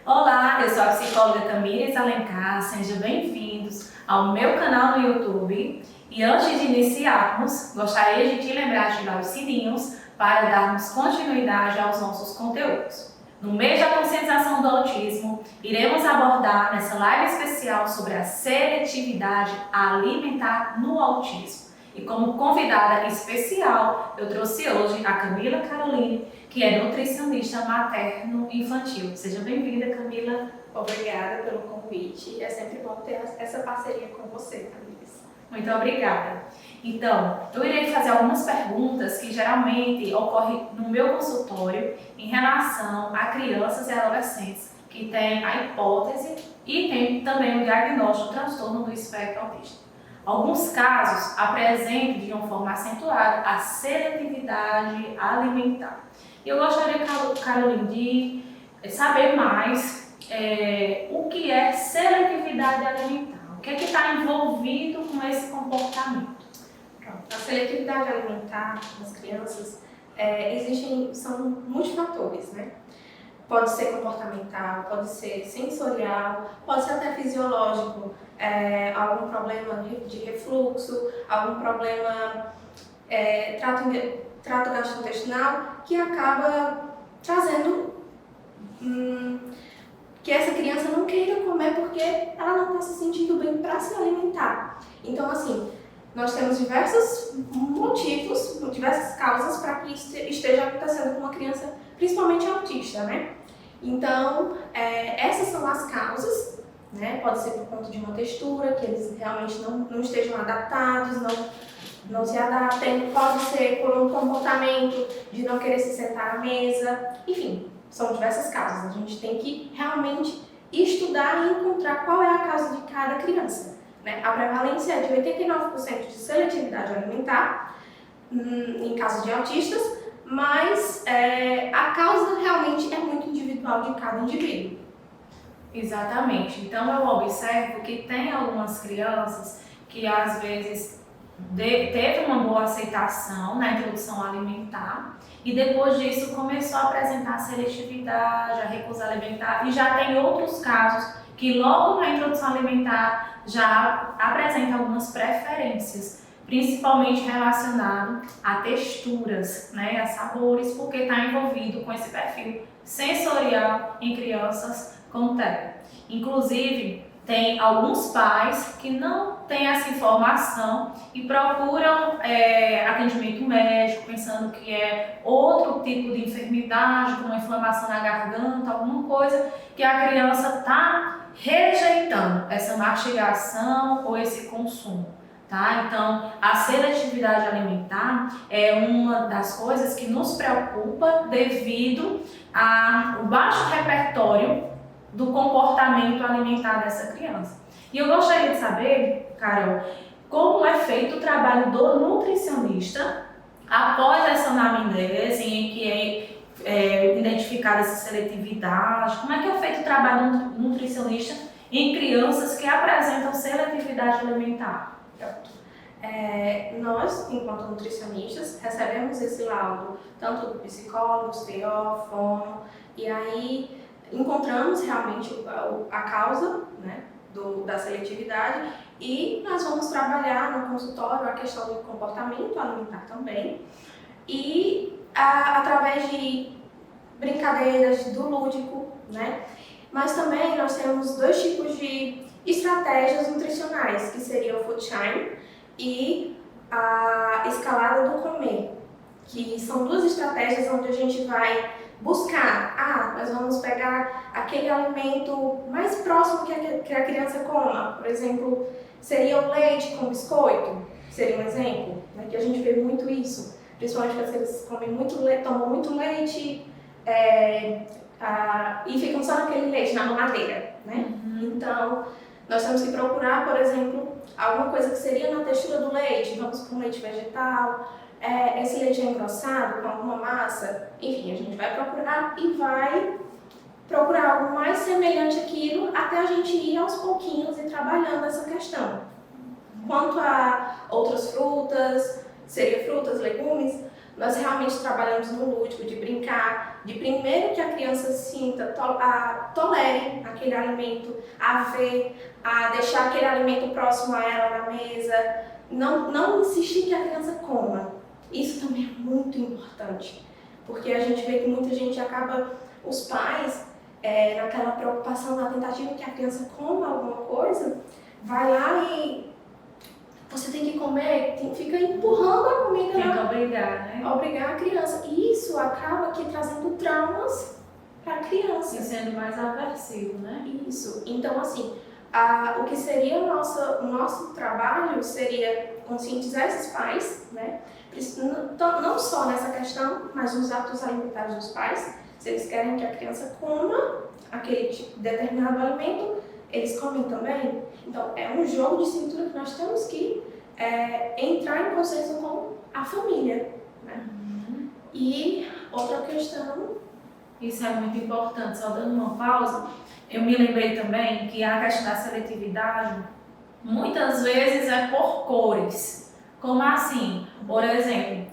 Olá, eu sou a psicóloga Tamires Alencar, sejam bem-vindos ao meu canal no YouTube. E antes de iniciarmos, gostaria de te lembrar de ativar os sininhos para darmos continuidade aos nossos conteúdos. No mês da conscientização do autismo, iremos abordar nessa live especial sobre a seletividade alimentar no autismo. E como convidada especial, eu trouxe hoje a Camila Caroline, que é nutricionista materno-infantil. Seja bem-vinda, Camila. Obrigada pelo convite. É sempre bom ter essa parceria com você, Tamires. Muito obrigada. Então, eu irei fazer algumas perguntas que geralmente ocorrem no meu consultório em relação a crianças e adolescentes que têm a hipótese e têm também o diagnóstico do transtorno do espectro autista. Alguns casos apresentam de uma forma acentuada a seletividade alimentar. E eu gostaria, Caroline, de saber mais o que é seletividade alimentar. O que é que está envolvido com esse comportamento? Pronto. A seletividade alimentar nas crianças são multifatores, né? Pode ser comportamental, pode ser sensorial, pode ser até fisiológico, algum problema de refluxo, algum problema trato gastrointestinal que acaba trazendo que essa criança não queira comer porque ela não está se sentindo bem para se alimentar. Então, assim, nós temos diversos motivos, diversas causas para que isso esteja acontecendo com uma criança, principalmente autista, né? Então, essas são as causas, né? Pode ser por conta de uma textura, que eles realmente não estejam adaptados, não se adaptem, pode ser por um comportamento de não querer se sentar à mesa, enfim, são diversas causas. A gente tem que realmente estudar e encontrar qual é a causa de cada criança, né? A prevalência é de 89% de seletividade alimentar em casos de autistas, mas a causa realmente é muito individual de cada indivíduo. Exatamente. Então eu observo que tem algumas crianças que às vezes teve uma boa aceitação na introdução alimentar e depois disso começou a apresentar seletividade, a recusa alimentar, e já tem outros casos que logo na introdução alimentar já apresenta algumas preferências, principalmente relacionado a texturas, né, a sabores, porque está envolvido com esse perfil sensorial em crianças com TEA. Inclusive, tem alguns pais que não têm essa informação e procuram atendimento médico, pensando que é outro tipo de enfermidade, como uma inflamação na garganta, alguma coisa que a criança está rejeitando essa mastigação ou esse consumo. Tá? Então, a seletividade alimentar é uma das coisas que nos preocupa devido ao baixo repertório do comportamento alimentar dessa criança. E eu gostaria de saber, Carol, como é feito o trabalho do nutricionista após essa anamnese em que é identificada essa seletividade. Como é que é feito o trabalho do nutricionista em crianças que apresentam seletividade alimentar? Nós, enquanto nutricionistas, recebemos esse laudo tanto do psicólogo, TO, fono, e aí encontramos realmente a causa, né, da seletividade, e nós vamos trabalhar no consultório a questão do comportamento alimentar também, e através de brincadeiras, do lúdico, né? Mas também nós temos dois tipos de estratégias nutricionais, que seria o food time e a escalada do comer, que são duas estratégias onde a gente vai buscar, nós vamos pegar aquele alimento mais próximo que a criança coma. Por exemplo, seria o leite com biscoito, seria um exemplo, né, que a gente vê muito isso, principalmente quando eles comem muito leite, tomam muito leite e ficam só naquele leite, na mamadeira, né? Então, nós temos que procurar, por exemplo, alguma coisa que seria na textura do leite, vamos para um leite vegetal, esse leite é engrossado com alguma massa, enfim, a gente vai procurar e vai procurar algo mais semelhante àquilo até a gente ir aos pouquinhos e trabalhando essa questão. Quanto a outras frutas, seria frutas, legumes, Nós realmente trabalhamos no lúdico, de brincar, de primeiro que a criança sinta, tolere aquele alimento, a ver, a deixar aquele alimento próximo a ela na mesa, não insistir que a criança coma. Isso também é muito importante, porque a gente vê que muita gente acaba, os pais, naquela preocupação, na tentativa que a criança coma alguma coisa, vai lá e você tem que comer, fica empurrando a comida. Tem que obrigar, né? Obrigar a criança. E isso acaba aqui trazendo traumas para a criança. E sendo mais aversivo, né? Isso. Então, assim, o que seria o nosso trabalho seria conscientizar esses pais, né? Não só nessa questão, mas nos hábitos alimentares dos pais. Se eles querem que a criança coma aquele determinado alimento, eles comem também. Então, é um jogo de cintura que nós temos que entrar em consenso com a família, né? E outra questão... Isso é muito importante. Só dando uma pausa, eu me lembrei também que a questão da seletividade, muitas vezes é por cores. Como assim? Por exemplo,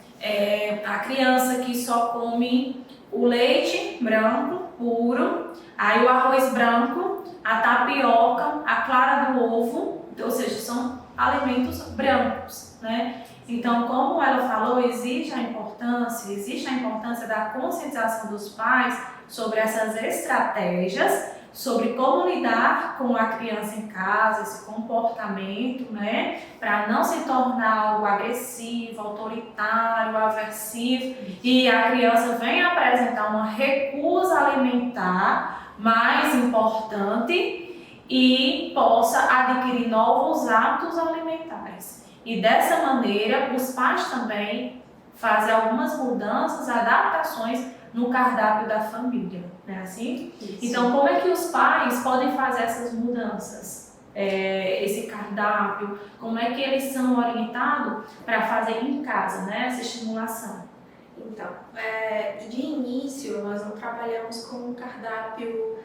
a criança que só come o leite branco, puro, aí o arroz branco, a tapioca, a clara do ovo, ou seja, são alimentos brancos, né? Então, como ela falou, existe a importância da conscientização dos pais sobre essas estratégias, sobre como lidar com a criança em casa, esse comportamento, né? Para não se tornar algo agressivo, autoritário, aversivo, e a criança vem apresentar uma recusa alimentar mais importante e possa adquirir novos hábitos alimentares. E dessa maneira, os pais também fazem algumas mudanças, adaptações no cardápio da família, né? Assim? Isso. Então, como é que os pais podem fazer essas mudanças? Esse cardápio, como é que eles são orientados para fazer em casa, né? Essa estimulação? Então, de início, nós não trabalhamos com um cardápio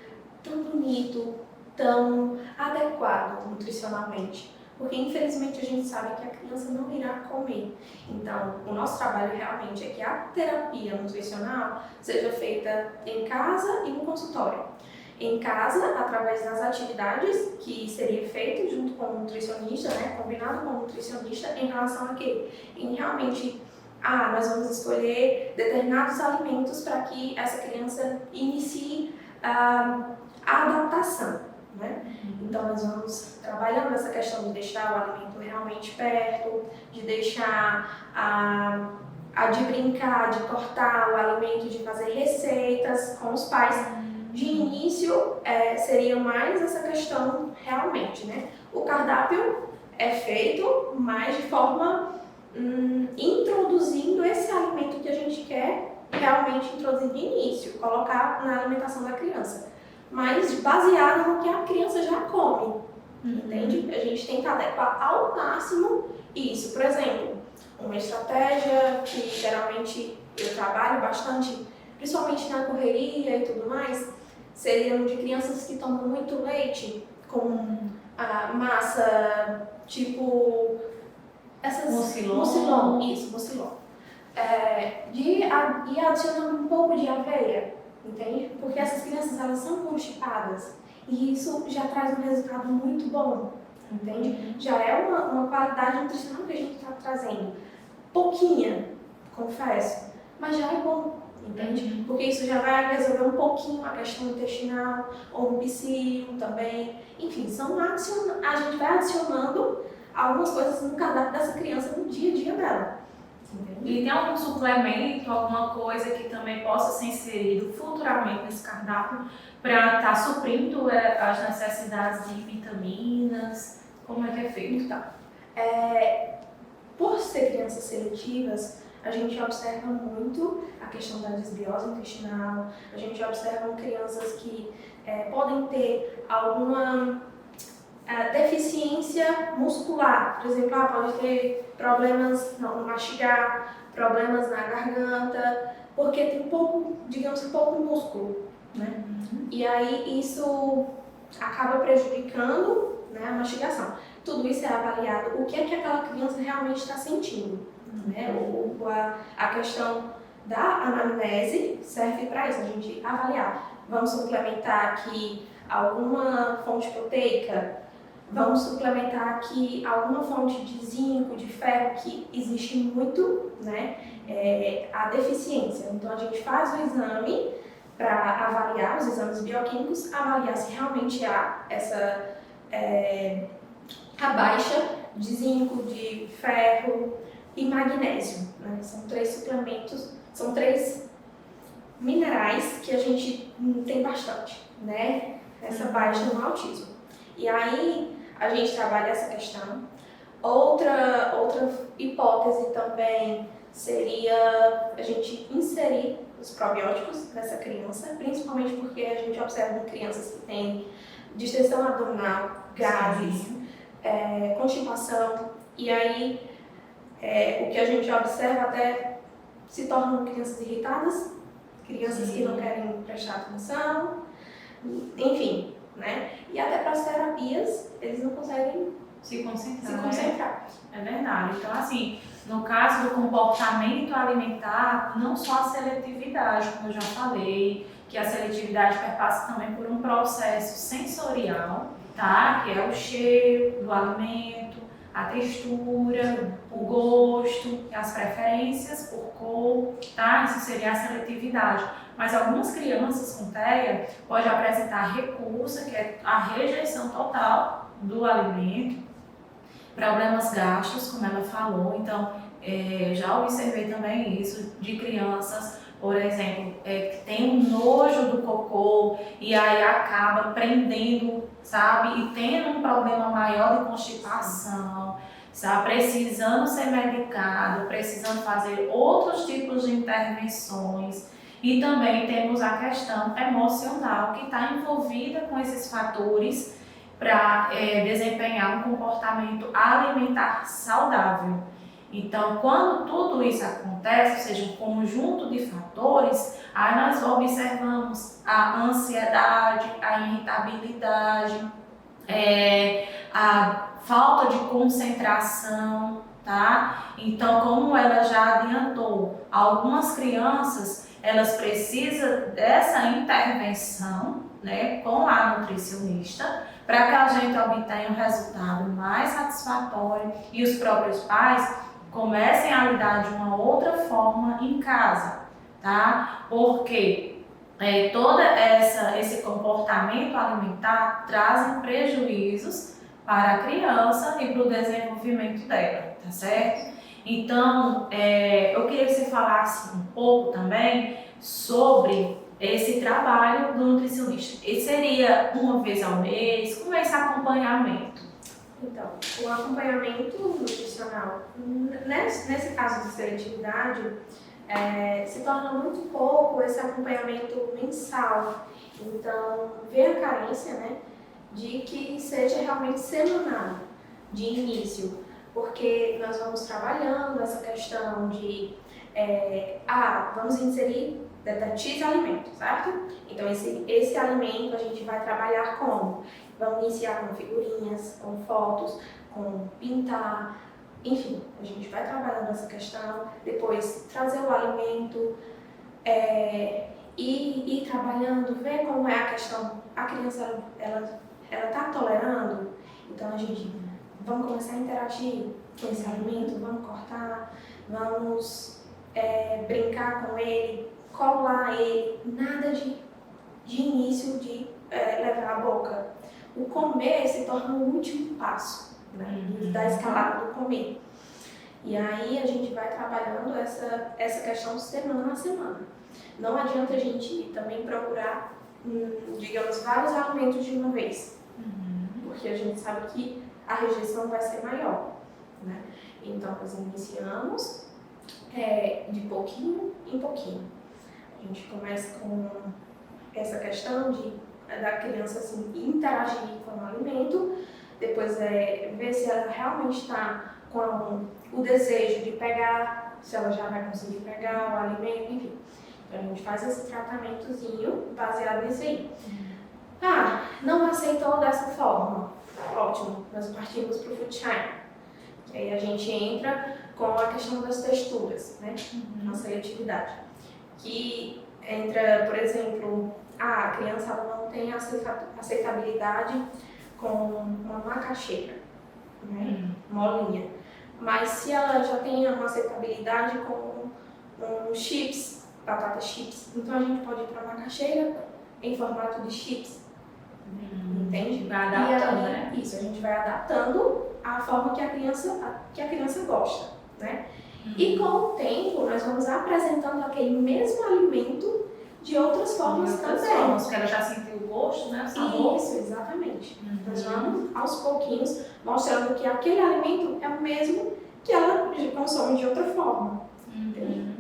tão bonito, tão adequado nutricionalmente, porque infelizmente a gente sabe que a criança não irá comer. Então, o nosso trabalho realmente é que a terapia nutricional seja feita em casa e no consultório. Em casa, através das atividades que seria feito junto com o nutricionista, né, combinado com o nutricionista em relação a quê? Em realmente, nós vamos escolher determinados alimentos para que essa criança inicie a adaptação, né? Então, nós vamos trabalhando essa questão de deixar o alimento realmente perto, de deixar de brincar, de cortar o alimento, de fazer receitas com os pais. De início, seria mais essa questão realmente, né? O cardápio é feito, mas de forma introduzindo esse alimento que a gente quer realmente introduzir de início, colocar na alimentação da criança, mas baseado no que a criança já come, entende? A gente tenta adequar ao máximo isso. Por exemplo, uma estratégia que geralmente eu trabalho bastante, principalmente na correria e tudo mais, seriam de crianças que tomam muito leite com massa, tipo essas mucilon, isso, mucilon. De ir adicionando um pouco de aveia, entende? Porque essas crianças, elas são constipadas e isso já traz um resultado muito bom, entende? Já é uma qualidade nutricional que a gente está trazendo. Pouquinha, confesso, mas já é bom, entende? Porque isso já vai resolver um pouquinho a questão intestinal, ou um psíquico também. Enfim, a gente vai adicionando algumas coisas no cardápio dessa criança no dia a dia dela. Entende? E tem algum suplemento, alguma coisa que também possa ser inserido futuramente nesse cardápio para estar suprindo as necessidades de vitaminas? Como é que é feito? Então, por ser crianças seletivas, a gente observa muito a questão da desbiose intestinal, a gente observa crianças que podem ter alguma deficiência muscular, por exemplo, pode ter problemas no mastigar, problemas na garganta, porque tem pouco músculo, né? E aí isso acaba prejudicando, né, a mastigação. Tudo isso é avaliado, o que é que aquela criança realmente está sentindo. né? A questão da anamnese serve para isso, a gente avaliar. Vamos suplementar aqui alguma fonte proteica, vamos suplementar aqui alguma fonte de zinco, de ferro, que existe muito, né, a deficiência. Então, a gente faz o exame para avaliar, os exames bioquímicos, avaliar se realmente há essa a baixa de zinco, de ferro e magnésio, né? São 3 suplementos, são 3 minerais que a gente tem bastante, né? Essa baixa no autismo. E aí a gente trabalha essa questão. Outra hipótese também seria a gente inserir os probióticos nessa criança, principalmente porque a gente observa em crianças que têm distensão abdominal, gases, constipação, e aí o que a gente observa até se tornam crianças irritadas, crianças que não querem prestar atenção, enfim, né? E até para as terapias eles não conseguem se concentrar. se concentrar. É verdade. Então, assim, no caso do comportamento alimentar, não só a seletividade, como eu já falei, que a seletividade perpassa também por um processo sensorial, tá? Que é o cheiro do alimento, a textura, o gosto, as preferências por cor, tá? Isso seria a seletividade. Mas algumas crianças com TEA podem apresentar recusa, que é a rejeição total do alimento, problemas gástricos, como ela falou. Então, já observei também isso de crianças, por exemplo, que tem um nojo do cocô e aí acaba prendendo, sabe? E tendo um problema maior de constipação, sabe? Precisando ser medicado, precisando fazer outros tipos de intervenções. E também temos a questão emocional que está envolvida com esses fatores para desempenhar um comportamento alimentar saudável. Então, quando tudo isso acontece, ou seja, um conjunto de fatores, aí nós observamos a ansiedade, a irritabilidade, a falta de concentração, tá? Então, como ela já adiantou, algumas crianças, elas precisam dessa intervenção, né, com a nutricionista, para que a gente obtenha um resultado mais satisfatório e os próprios pais comecem a lidar de uma outra forma em casa, tá? Porque todo esse comportamento alimentar trazem prejuízos para a criança e para o desenvolvimento dela, tá certo? Então, eu queria que você falasse um pouco também sobre esse trabalho do nutricionista. E seria uma vez ao mês? Como é esse acompanhamento? Então, o acompanhamento nutricional, nesse caso de seletividade, se torna muito pouco esse acompanhamento mensal. Então, ver a carência, né, de que seja realmente semanal, de início, porque nós vamos trabalhando essa questão de, vamos inserir X alimento, certo? Então, esse alimento a gente vai trabalhar como? Vamos iniciar com figurinhas, com fotos, com pintar, enfim, a gente vai trabalhando essa questão, depois trazer o alimento e ir trabalhando, ver como é a questão, a criança, ela está tolerando, então a gente, vamos começar a interagir com esse alimento, vamos cortar, vamos brincar com ele, colar ele, nada de início de levar a boca. O comer se torna o último passo, né, da escalada do comer. E aí a gente vai trabalhando essa questão semana a semana. Não adianta a gente também procurar, digamos, vários alimentos de uma vez, porque a gente sabe que a rejeição vai ser maior, né? Então, nós iniciamos de pouquinho em pouquinho. A gente começa com essa questão da criança assim, interagir com o alimento, depois ver se ela realmente está com o desejo de pegar, se ela já vai conseguir pegar o alimento, enfim. Então a gente faz esse tratamentozinho baseado nisso aí. Não aceitou dessa forma, ótimo, nós partimos para o food time. Que aí a gente entra com a questão das texturas, né? A seletividade. Que entra, por exemplo, a criança ela não tem aceitabilidade com uma macaxeira, né? Molinha. Mas se ela já tem uma aceitabilidade com chips, batata chips, então a gente pode ir para macaxeira em formato de chips. Entende? Vai adaptando, né? Isso, a gente vai adaptando a forma que a criança gosta, né? E com o tempo, nós vamos apresentando aquele mesmo alimento de outras formas também. Porque ela já sentiu o gosto, né? O sabor. Isso, exatamente. Nós vamos, aos pouquinhos, mostrando que aquele alimento é o mesmo que ela consome de outra forma.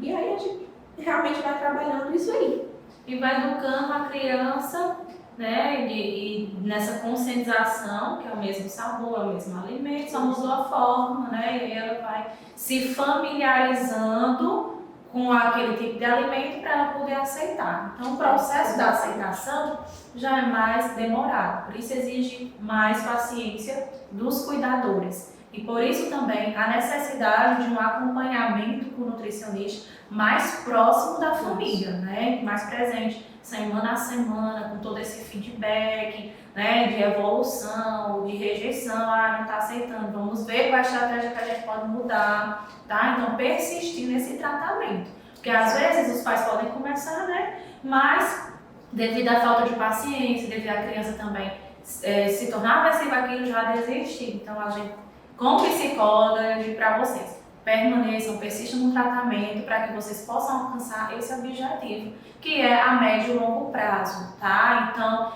E aí a gente realmente vai trabalhando isso aí. E vai educando a criança, né, e nessa conscientização, que é o mesmo sabor, é o mesmo alimento, só mudou a forma, né, e aí ela vai se familiarizando com aquele tipo de alimento para ela poder aceitar. Então, o processo da aceitação já é mais demorado, por isso exige mais paciência dos cuidadores. E por isso também a necessidade de um acompanhamento com o nutricionista mais próximo da família, né? Mais presente, semana a semana, com todo esse feedback, né? De evolução, de rejeição, não está aceitando, vamos ver qual a estratégia que a gente pode mudar, tá? Então persistir nesse tratamento, porque às vezes os pais podem começar, né? Mas devido à falta de paciência, devido à criança também se tornar agressiva aquilo, já desistir. Então a gente, como psicóloga, eu digo para vocês, permaneçam, persistam no tratamento para que vocês possam alcançar esse objetivo, que é a médio e longo prazo, tá? Então,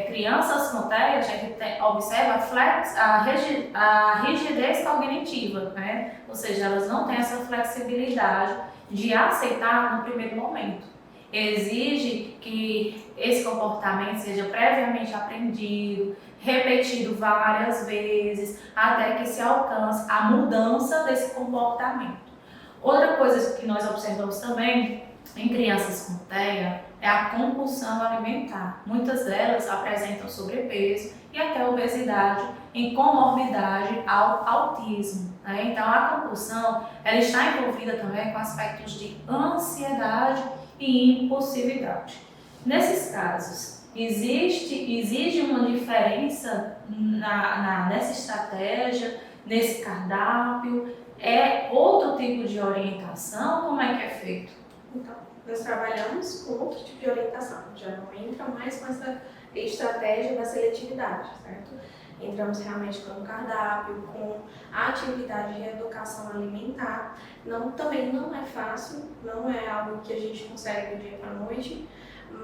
crianças com TEA, a gente observa a rigidez cognitiva, né? Ou seja, elas não têm essa flexibilidade de aceitar no primeiro momento. Exige que esse comportamento seja previamente aprendido, repetido várias vezes, até que se alcance a mudança desse comportamento. Outra coisa que nós observamos também em crianças com TEA é a compulsão alimentar. Muitas delas apresentam sobrepeso e até obesidade em comorbidade ao autismo, né? Então a compulsão ela está envolvida também com aspectos de ansiedade e impulsividade. Nesses casos, exige uma diferença nessa estratégia, nesse cardápio? É outro tipo de orientação? Como é que é feito? Então, nós trabalhamos com outro tipo de orientação, já não entra mais com essa estratégia da seletividade, certo? Entramos realmente com o cardápio, com a atividade de educação alimentar. Também não é fácil, não é algo que a gente consegue do dia para a noite,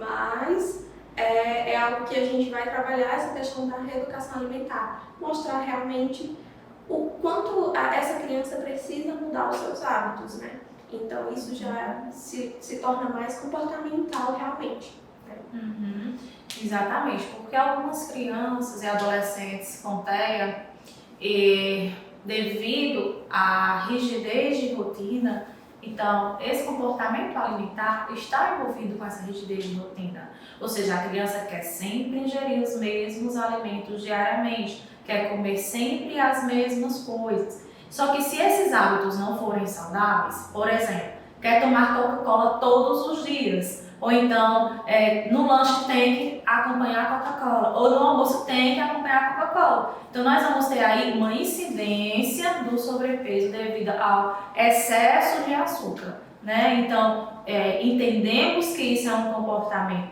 mas é algo que a gente vai trabalhar essa questão da reeducação alimentar, mostrar realmente o quanto essa criança precisa mudar os seus hábitos, né? Então isso já se torna mais comportamental realmente. Né? Exatamente, porque algumas crianças e adolescentes com TEA, devido à rigidez de rotina, então esse comportamento alimentar está envolvido com essa rigidez de rotina. Ou seja, a criança quer sempre ingerir os mesmos alimentos diariamente, quer comer sempre as mesmas coisas. Só que se esses hábitos não forem saudáveis, por exemplo, quer tomar Coca-Cola todos os dias, ou então no lanche tem que acompanhar a Coca-Cola, ou no almoço tem que acompanhar a Coca-Cola. Então nós vamos ter aí uma incidência do sobrepeso devido ao excesso de açúcar, né? Então entendemos que isso é um comportamento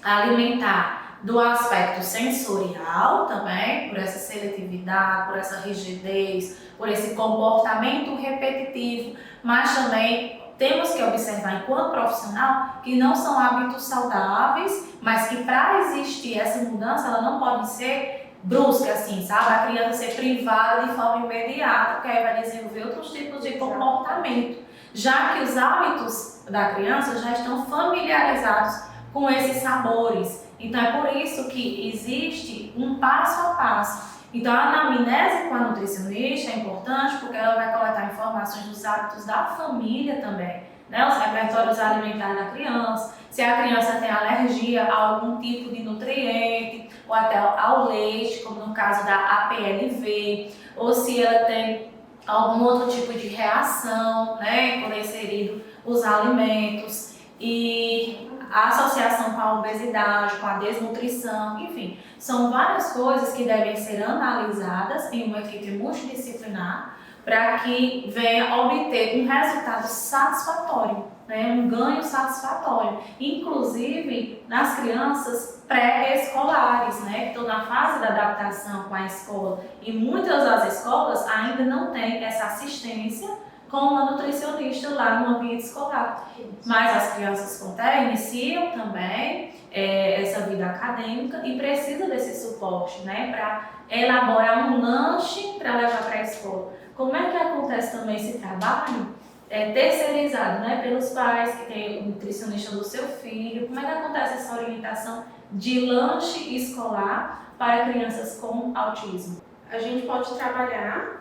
alimentar do aspecto sensorial também, por essa seletividade, por essa rigidez, por esse comportamento repetitivo, mas também temos que observar enquanto profissional que não são hábitos saudáveis, mas que para existir essa mudança ela não pode ser brusca assim, sabe? A criança ser privada de forma imediata, porque aí vai desenvolver outros tipos de comportamento, já que os hábitos da criança já estão familiarizados com esses sabores. Então é por isso que existe um passo a passo. Então a anamnese com a nutricionista é importante porque ela vai coletar informações dos hábitos da família também, né? Os repertórios alimentares da criança, se a criança tem alergia a algum tipo de nutriente ou até ao leite, como no caso da APLV, ou se ela tem algum outro tipo de reação, né, quando é inserido os alimentos, e a associação com a obesidade, com a desnutrição, enfim, são várias coisas que devem ser analisadas em uma equipe multidisciplinar para que venha obter um resultado satisfatório, né, um ganho satisfatório, inclusive nas crianças pré-escolares, né, que estão na fase da adaptação com a escola, e muitas das escolas ainda não têm essa assistência com uma nutricionista lá no ambiente escolar. Mas as crianças com TEA iniciam também essa vida acadêmica e precisa desse suporte, né, para elaborar um lanche para levar para a escola. Como é que acontece também esse trabalho? Terceirizado, né, pelos pais que têm o nutricionista do seu filho. Como é que acontece essa orientação de lanche escolar para crianças com autismo? A gente pode trabalhar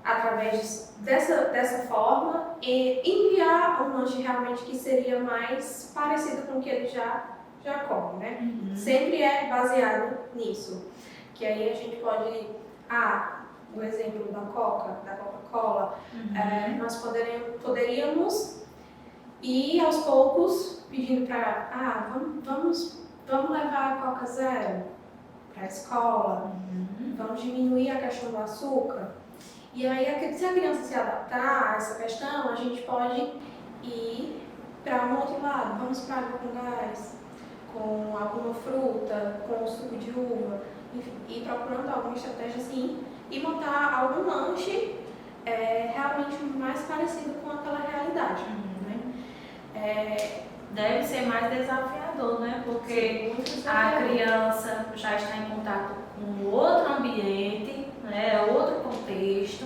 através dessa forma e enviar um lanche realmente que seria mais parecido com o que ele já come, né? Uhum. Sempre é baseado nisso. Que aí a gente pode, o exemplo da Coca-Cola, nós poderíamos ir aos poucos pedindo para, vamos levar a Coca Zero para a escola, vamos diminuir a questão do açúcar. E aí, se a criança se adaptar a essa questão, a gente pode ir para um outro lado. Vamos para água com gás, com alguma fruta, com suco de uva, enfim, ir procurando alguma estratégia assim e montar algum lanche realmente mais parecido com aquela realidade. Né? Deve ser mais desafiador, né? Porque a criança já está em contato com outro ambiente, né? Outro contexto,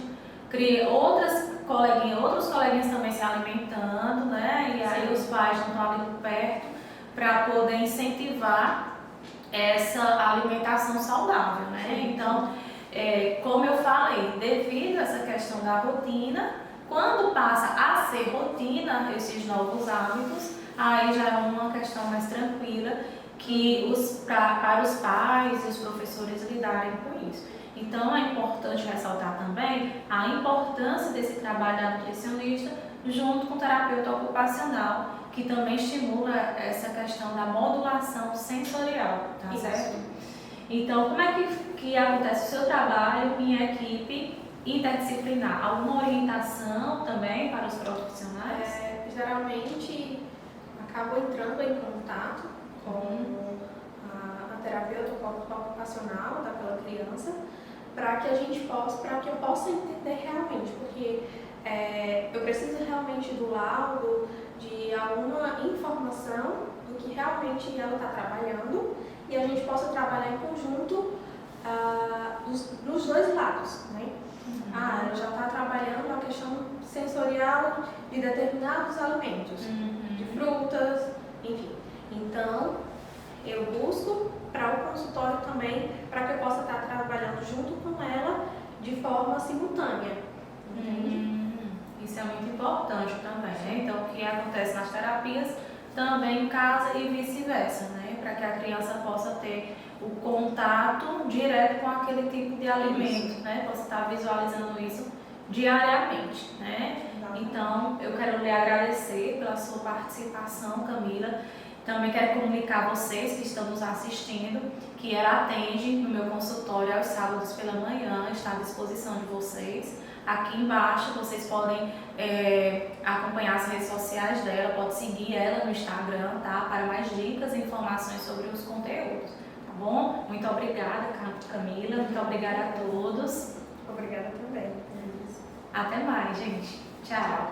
cria outros coleguinhas também se alimentando, né? E aí os pais não estão ali por perto para poder incentivar essa alimentação saudável, né? Então, como eu falei, devido a essa questão da rotina, quando passa a ser rotina esses novos hábitos, aí já é uma questão mais tranquila que para os pais e os professores lidarem com isso. Então é importante ressaltar também a importância desse trabalho da nutricionista junto com o terapeuta ocupacional, que também estimula essa questão da modulação sensorial, tá certo? Então, como é que acontece o seu trabalho em equipe interdisciplinar? Alguma orientação também para os profissionais? Geralmente, acabo entrando em contato com a terapeuta ocupacional daquela criança para que eu possa entender realmente, porque eu preciso realmente do laudo, de alguma informação do que realmente ela está trabalhando e a gente possa trabalhar em conjunto nos dois lados, né? Ela já está trabalhando a questão sensorial de determinados alimentos, de frutas, enfim. Então, eu busco para o consultório também, para que eu possa estar trabalhando junto com ela de forma simultânea. Isso é muito importante também, né? Então, o que acontece nas terapias também em casa e vice-versa, né? Para que a criança possa ter o contato direto com aquele tipo de alimento, né? Possa estar visualizando isso diariamente, né? Então, eu quero lhe agradecer pela sua participação, Camila. Também quero comunicar a vocês que estão nos assistindo que ela atende no meu consultório aos sábados pela manhã, está à disposição de vocês. Aqui embaixo vocês podem acompanhar as redes sociais dela, pode seguir ela no Instagram, tá? Para mais dicas e informações sobre os conteúdos, tá bom? Muito obrigada, Camila, muito obrigada a todos. Obrigada também. Até mais, gente. Tchau.